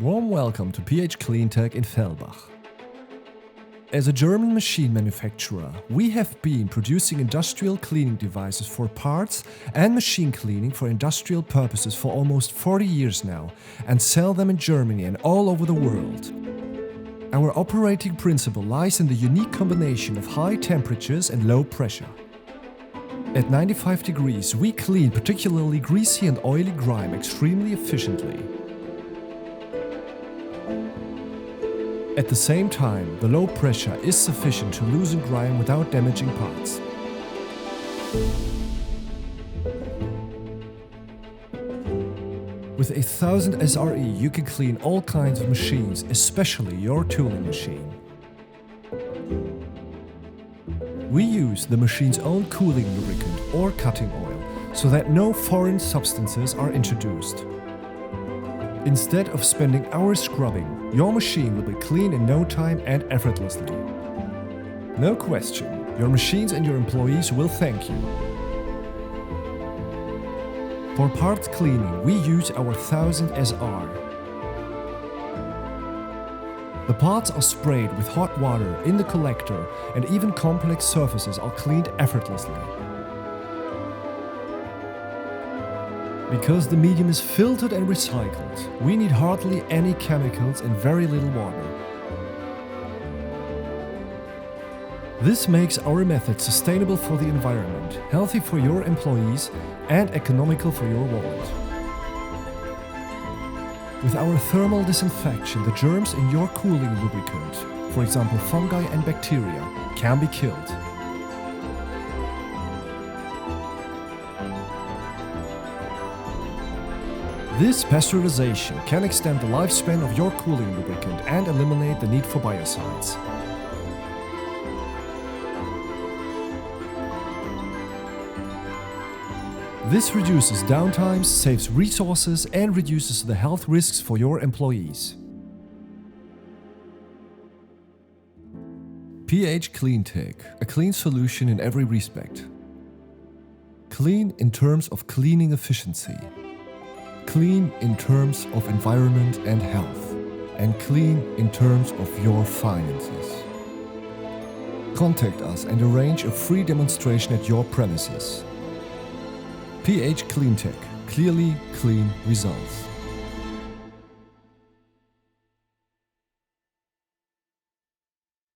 Warm welcome to ph-cleantec in Fellbach. As a German machine manufacturer, we have been producing industrial cleaning devices for parts and machine cleaning for industrial purposes for almost 40 years now and sell them in Germany and all over the world. Our operating principle lies in the unique combination of high temperatures and low pressure. At 95 degrees, we clean particularly greasy and oily grime extremely efficiently. At the same time, the low pressure is sufficient to loosen grime without damaging parts. With 1000 SRE, you can clean all kinds of machines, especially your tooling machine. We use the machine's own cooling lubricant or cutting oil, so that no foreign substances are introduced. Instead of spending hours scrubbing, your machine will be clean in no time and effortlessly. No question, your machines and your employees will thank you. For parts cleaning, we use our 1000 SR. The parts are sprayed with hot water in the collector, and even complex surfaces are cleaned effortlessly. Because the medium is filtered and recycled, we need hardly any chemicals and very little water. This makes our method sustainable for the environment, healthy for your employees, and economical for your wallet. With our thermal disinfection, the germs in your cooling lubricant, for example fungi and bacteria, can be killed. This pasteurization can extend the lifespan of your cooling lubricant and eliminate the need for biocides. This reduces downtimes, saves resources, and reduces the health risks for your employees. ph-cleantec, a clean solution in every respect. Clean in terms of cleaning efficiency. Clean in terms of environment and health, and clean in terms of your finances. Contact us and arrange a free demonstration at your premises. ph-cleantec, clearly clean results.